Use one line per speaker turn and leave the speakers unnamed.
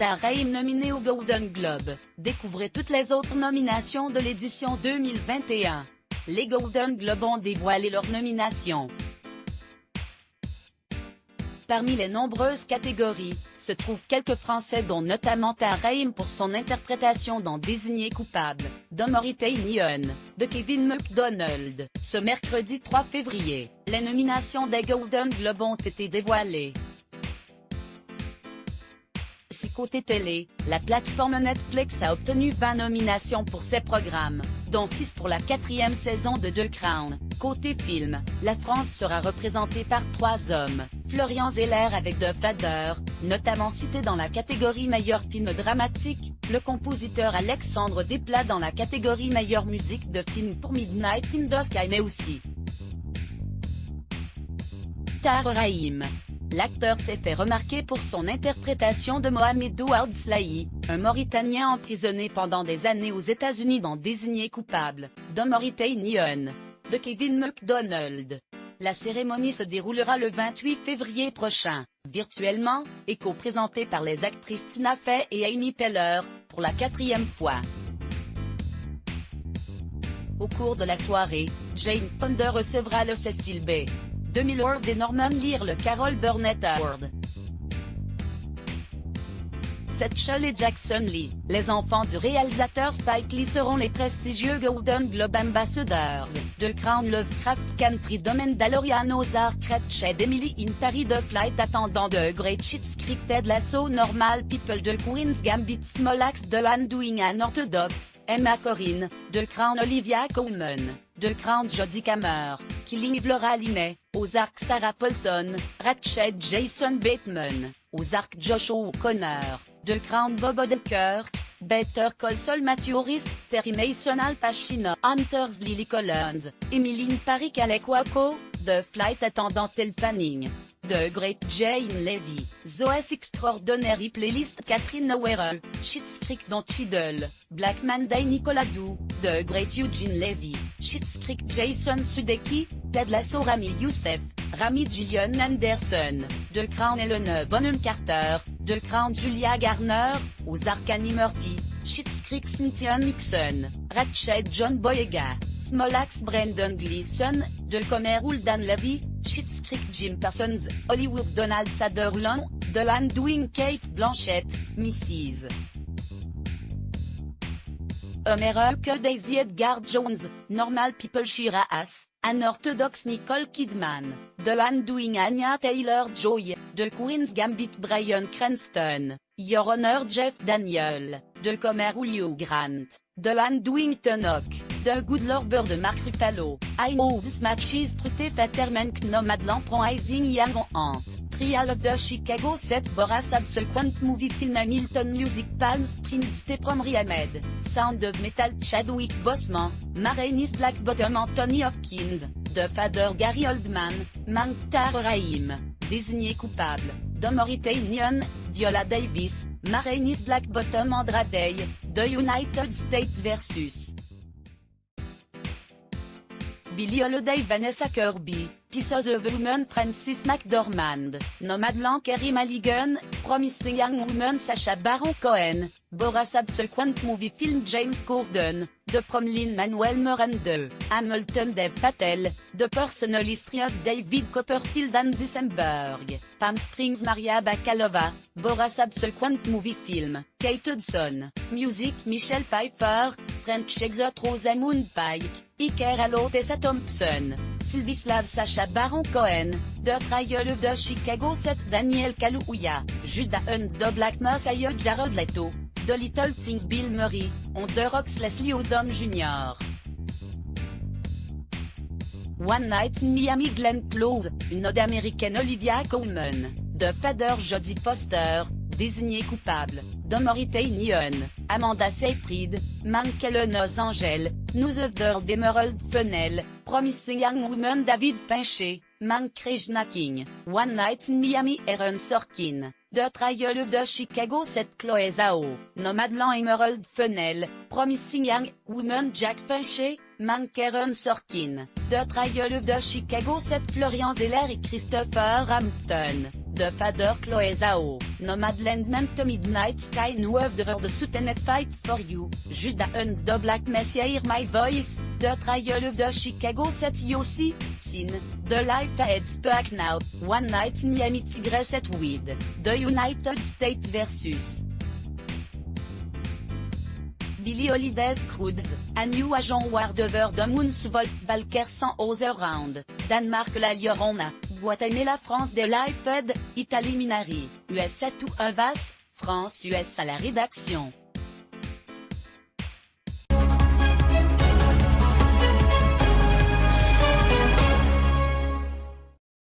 Tahar Rahim nominé au Golden Globe. Découvrez toutes les autres nominations de l'édition 2021. Les Golden Globes ont dévoilé leurs nominations. Parmi les nombreuses catégories, se trouvent quelques Français dont notamment Tahar Rahim pour son interprétation dans Désigné coupable, d'Omori Nyon, de Kevin McDonald. Ce mercredi 3 février, les nominations des Golden Globes ont été dévoilées. Si côté télé, la plateforme Netflix a obtenu 20 nominations pour ses programmes, dont 6 pour la 4e saison de The Crown. Côté film, la France sera représentée par 3 hommes, Florian Zeller avec The Father, notamment cité dans la catégorie meilleur film dramatique, le compositeur Alexandre Desplat dans la catégorie meilleure musique de film pour Midnight in the Sky mais aussi Tahar Rahim. L'acteur s'est fait remarquer pour son interprétation de Mohamed Ouad Slahi, un Mauritanien emprisonné pendant des années aux États-Unis dans Désigné coupable, d'Omori Nyon, de Kevin McDonald. La cérémonie se déroulera le 28 février prochain, virtuellement, et co-présentée par les actrices Tina Fey et Amy Poehler, pour la 4e fois. Au cours de la soirée, Jane Fonda recevra le Cecil B. DeMille et Norman Lear le Carol Burnett Award. Setchell et Jackson Lee, les enfants du réalisateur Spike Lee seront les prestigieux Golden Globe Ambassadors. The Crown Lovecraft Country de Mandalorian Ozark Ratched Emily in Paris The Flight Attendant de Great Shit's Creek Ted Lasso Normal People de Queen's Gambit Smolax de Undoing Unorthodox, Emma Corrin, The Crown Olivia Colman, The Crown Jodie Comer, Killing Eve Laura Linney, Ozark Sarah Paulson, Ratched Jason Bateman, Ozark Joshua O'Connor, The Crown Bob Odenkirk, Better Call Saul Matthew Rhys, Terry Mason Al Pacino, Hunters Lily Collins, Emily in Paris Alec Wako, The Flight Attendant Elle Fanning, The Great Jane Levy, Zoe's Extraordinary Playlist Catherine Nowera, Schitt's Creek Don Cheadle, Black Monday Nicolas Dou, The Great Eugene Levy, Schitt's Creek Jason Sudeikis, Ted Lasso Rami Youssef, Rami Gillian Anderson, The Crown Helena Bonham Carter, The Crown Julia Garner, Ozark Annie Murphy, Schitt's Creek Cynthia Nixon, Ratched John Boyega, Smolax Brendan Gleeson, The Comer Dan Levy, Schitt's Creek Jim Parsons, Hollywood Donald Sutherland, The Undoing Kate Blanchett, Mrs. America Daisy Edgar Jones, Normal People Shira Haas, Unorthodox Nicole Kidman, The Undoing Anya Taylor-Joy, The Queen's Gambit Bryan Cranston, Your Honor Jeff Daniel, The Comer Julio Grant, The Undoing Tunnock, The Good Lorber de Mark Ruffalo, I Know This Match Is Truth Faterman Knomadland Rising Young Ant, Trial of the Chicago 7 Boras Subsequent Movie Film Hamilton Music Palm Springs Teprom Ahmed, Sound of Metal Chadwick Boseman, Marainis Black Bottom Anthony Hopkins, The Father Gary Oldman, Mank Tahar Rahim, Désigné coupable, d'Omori Nyon, Viola Davis, Marainis Black Bottom Andra Day, The United States vs. Billie Holiday Vanessa Kirby, Pieces of a Woman Frances McDormand, Nomadland Carey Mulligan, Promising Young Woman Sacha Baron Cohen, Boras Subsequent Movie Film James Corden, The Prom Lin-Manuel Miranda, Hamilton Dev Patel, The Personal History of David Copperfield and Decemberg, Palm Springs Maria Bakalova, Boras Subsequent Movie Film, Kate Hudson, Music Michelle Pfeiffer, French Exot Rosamund Pike, Iker Halo Tessa Thompson, Sylvislav Sacha Baron Cohen, The Trial of the Chicago 7 Daniel Kaluuya, Judah Hunt The Black Messiah Jared Leto, The Little Things Bill Murray, On The Rocks Leslie Odom Jr. One Night in Miami Glenn Close, une ode américaine Olivia Colman, The Father Jodie Foster, Désigné coupable, d'Omori Nyon, Amanda Seyfried, Mank Los Angel, News of the Emerald Fennell, Promising Young Woman David Fincher, Mank Regina King, One Night in Miami Aaron Sorkin, The Trial of the Chicago 7 Chloé Zhao, Nomadland Emerald Fennell, Promising Young Woman Jack Fincher, Mank Aaron Sorkin, The Trial of the Chicago 7 Florian Zeller et Christopher Hampton. The Father Chloé Zhao, Nomadland to Midnight Sky New Order The Soutened Fight for You, Judas and the Black Messiah Hear My Voice, The Trial of the Chicago 7 aussi, Sin, The Life Heads Back Now, One Night in Miami Tigre 7 with, The United States vs. Billie Holiday Croods, A New Agent War Over the Moon Wolf Valker 100 Other Round, Danemark La Llorona, Guatemala France de Lifed, Italie Minari, US 7 ou Avas, France US à la rédaction.